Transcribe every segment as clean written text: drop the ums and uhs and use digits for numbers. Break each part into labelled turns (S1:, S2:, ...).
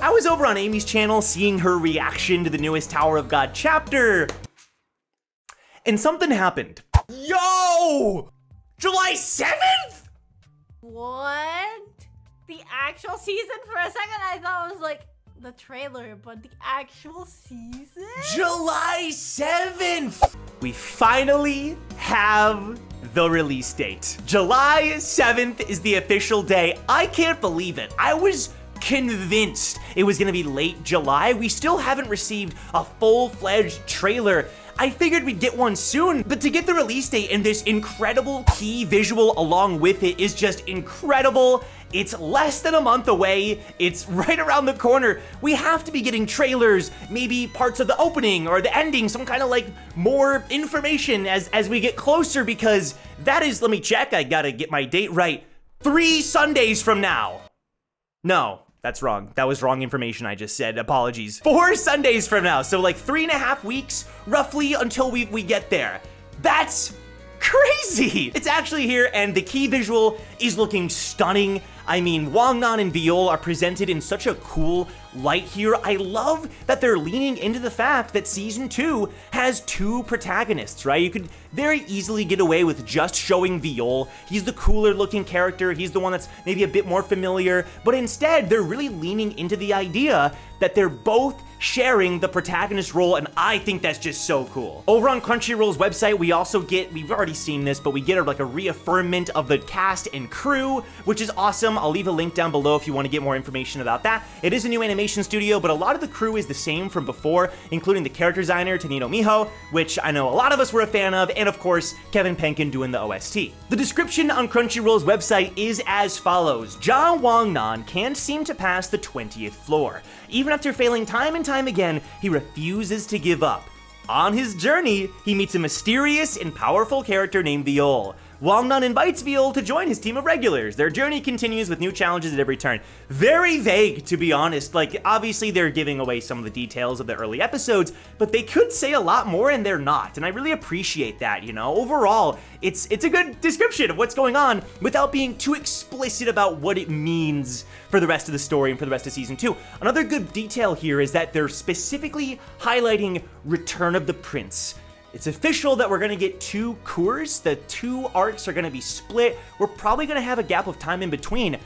S1: I was over on Amy's channel seeing her reaction to the newest Tower of God chapter, and something happened. Yo! July 7th?
S2: What? The actual season? For a second I thought it was like the trailer, but the actual season?
S1: July 7th! We finally have the release date. July 7th is the official day. I can't believe it. I was convinced it was gonna be late July. We still haven't received a full-fledged trailer. I figured we'd get one soon, but to get the release date and this incredible key visual along with it is just incredible. It's less than a month away. It's right around the corner. We have to be getting trailers, maybe parts of the opening or the ending, some kind of like more information as we get closer, because that is, let me check, I gotta get my date right, 3 Sundays from now. No. That's wrong. That was wrong information I just said. Apologies. 4 Sundays from now. So like 3.5 weeks roughly until we get there. That's crazy. It's actually here and the key visual is looking stunning. I mean, Wangnan and Viol are presented in such a cool light here. I love that they're leaning into the fact that season 2 has 2 protagonists, right? You could very easily get away with just showing Viol. He's the cooler looking character. He's the one that's maybe a bit more familiar, but instead they're really leaning into the idea that they're both sharing the protagonist role, and I think that's just so cool. Over on Crunchyroll's website, we also get, we've already seen this, but we get like a reaffirmment of the cast and crew, which is awesome. I'll leave a link down below if you want to get more information about that. It is a new animation studio, but a lot of the crew is the same from before, including the character designer, Tanito Miho, which I know a lot of us were a fan of, and of course, Kevin Penkin doing the OST. The description on Crunchyroll's website is as follows. Ja Wangnan can't seem to pass the 20th floor. Even after failing time and time again, he refuses to give up. On his journey, he meets a mysterious and powerful character named Viol. Wangnan invites Viol to join his team of regulars. Their journey continues with new challenges at every turn. Very vague, to be honest. Like, obviously they're giving away some of the details of the early episodes, but they could say a lot more and they're not. And I really appreciate that, you know? Overall, it's a good description of what's going on without being too explicit about what it means for the rest of the story and for the rest of season 2. Another good detail here is that they're specifically highlighting Return of the Prince. It's official that we're gonna get 2 cours. The 2 arcs are gonna be split. We're probably gonna have a gap of time in between.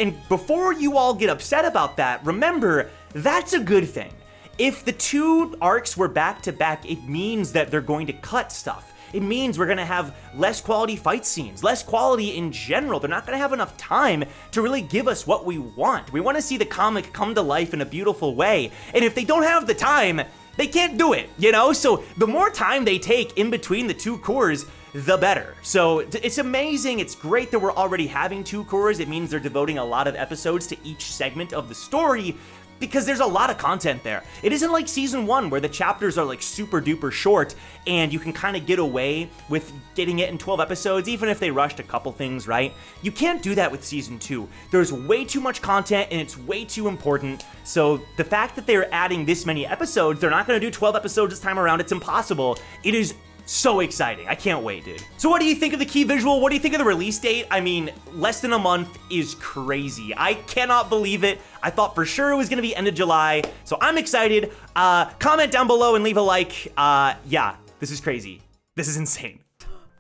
S1: And before you all get upset about that, remember, that's a good thing. If the 2 arcs were back to back, it means that they're going to cut stuff. It means we're gonna have less quality fight scenes, less quality in general. They're not gonna have enough time to really give us what we want. We wanna see the comic come to life in a beautiful way. And if they don't have the time, they can't do it, you know? So the more time they take in between the 2 cours, the better. So it's amazing. It's great that we're already having 2 cours. It means they're devoting a lot of episodes to each segment of the story, because there's a lot of content there. It isn't like season 1 where the chapters are like super duper short and you can kind of get away with getting it in 12 episodes, even if they rushed a couple things, right? You can't do that with season 2. There's way too much content and it's way too important. So the fact that they're adding this many episodes, they're not gonna do 12 episodes this time around, it's impossible. It is so exciting. I can't wait, dude. So what do you think of the key visual? What do you think of the release date? I mean, less than a month is crazy. I cannot believe it. I thought for sure it was gonna be end of July, so I'm excited. Comment down below and leave a like. Yeah, this is crazy. This is insane.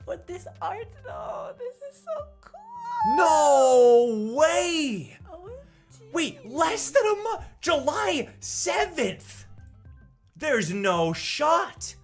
S2: But this art though, this is so cool.
S1: No way!
S2: Oh,
S1: wait, less than a month? July 7th? There's no shot.